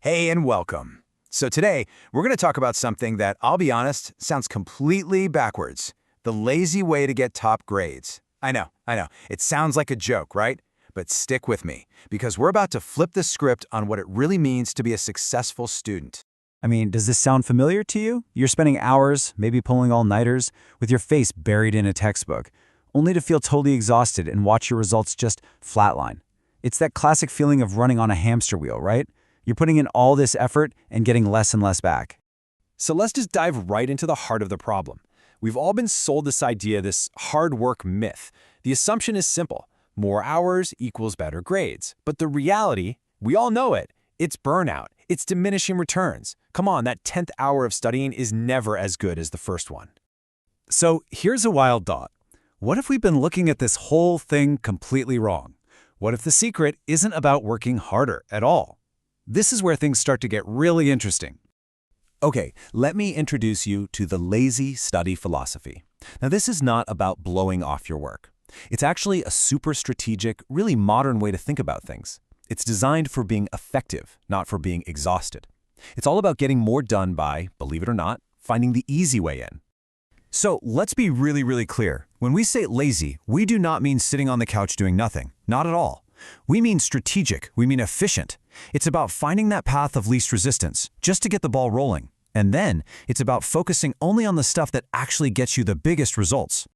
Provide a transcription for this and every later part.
Hey and welcome. So today, we're going to talk about something that, I'll be honest, sounds completely backwards. The lazy way to get top grades. I know. It sounds like a joke, right? But stick with me, because we're about to flip the script on what it really means to be a successful student. I mean, does this sound familiar to you? You're spending hours, maybe pulling all-nighters, with your face buried in a textbook, only to feel totally exhausted and watch your results just flatline. It's that classic feeling of running on a hamster wheel, right? You're putting in all this effort and getting less and less back. So let's just dive right into the heart of the problem. We've all been sold this idea, this hard work myth. The assumption is simple. More hours equals better grades. But the reality, we all know it. It's burnout. It's diminishing returns. Come on, that 10th hour of studying is never as good as the first one. So here's a wild thought. What if we've been looking at this whole thing completely wrong? What if the secret isn't about working harder at all? This is where things start to get really interesting. Okay, let me introduce you to the lazy study philosophy. Now, this is not about blowing off your work. It's actually a super strategic, really modern way to think about things. It's designed for being effective, not for being exhausted. It's all about getting more done by, believe it or not, finding the easy way in. So let's be really clear. When we say lazy, we do not mean sitting on the couch doing nothing. Not at all. We mean strategic. We mean efficient. It's about finding that path of least resistance, just to get the ball rolling. And then it's about focusing only on the stuff that actually gets you the biggest results.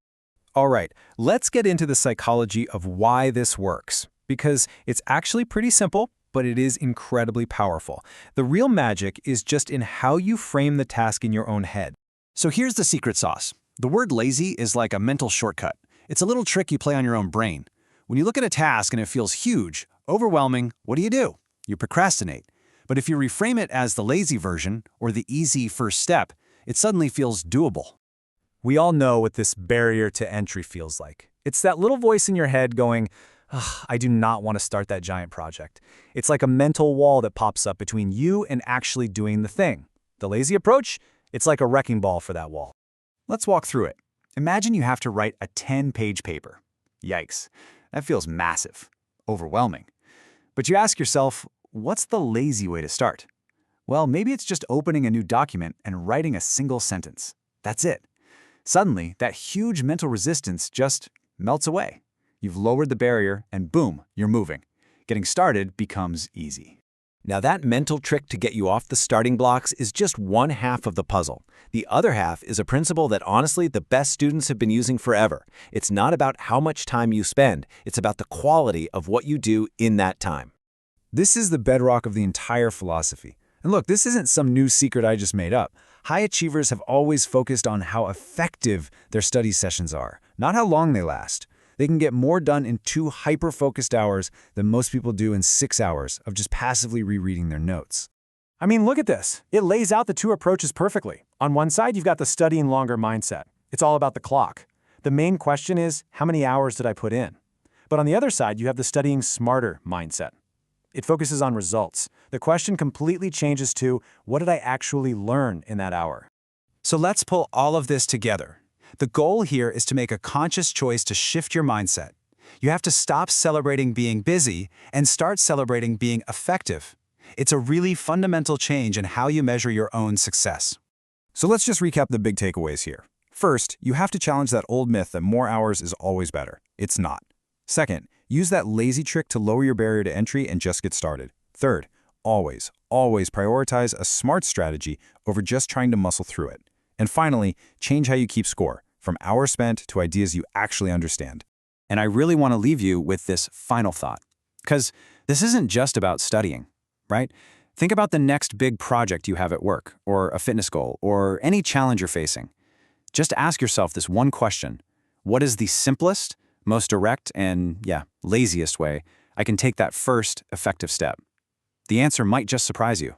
All right, let's get into the psychology of why this works. Because it's actually pretty simple, but it is incredibly powerful. The real magic is just in how you frame the task in your own head. So here's the secret sauce. The word lazy is like a mental shortcut. It's a little trick you play on your own brain. When you look at a task and it feels huge, overwhelming, what do? You procrastinate. But if you reframe it as the lazy version, or the easy first step, it suddenly feels doable. We all know what this barrier to entry feels like. It's that little voice in your head going, I do not want to start that giant project. It's like a mental wall that pops up between you and actually doing the thing. The lazy approach? It's like a wrecking ball for that wall. Let's walk through it. Imagine you have to write a 10-page paper. Yikes, that feels massive, overwhelming. But you ask yourself, what's the lazy way to start? Well, maybe it's just opening a new document and writing a single sentence. That's it. Suddenly, that huge mental resistance just melts away. You've lowered the barrier and boom, you're moving. Getting started becomes easy. Now, that mental trick to get you off the starting blocks is just one half of the puzzle. The other half is a principle that honestly the best students have been using forever. It's not about how much time you spend, it's about the quality of what you do in that time. This is the bedrock of the entire philosophy. And look, this isn't some new secret I just made up. High achievers have always focused on how effective their study sessions are, not how long they last. They can get more done in 2 hyper-focused hours than most people do in 6 hours of just passively rereading their notes. I mean, look at this. It lays out the 2 approaches perfectly. On one side, you've got the studying longer mindset. It's all about the clock. The main question is, how many hours did I put in? But on the other side, you have the studying smarter mindset. It focuses on results. The question completely changes to, what did I actually learn in that hour? So let's pull all of this together. The goal here is to make a conscious choice to shift your mindset. You have to stop celebrating being busy and start celebrating being effective. It's a really fundamental change in how you measure your own success. So let's just recap the big takeaways here. First, you have to challenge that old myth that more hours is always better. It's not. Second, use that lazy trick to lower your barrier to entry and just get started. Third, always prioritize a smart strategy over just trying to muscle through it. And finally, change how you keep score, from hours spent to ideas you actually understand. And I really want to leave you with this final thought. Because this isn't just about studying, right? Think about the next big project you have at work, or a fitness goal, or any challenge you're facing. Just ask yourself this one question. What is the simplest, most direct, and laziest way I can take that first effective step? The answer might just surprise you.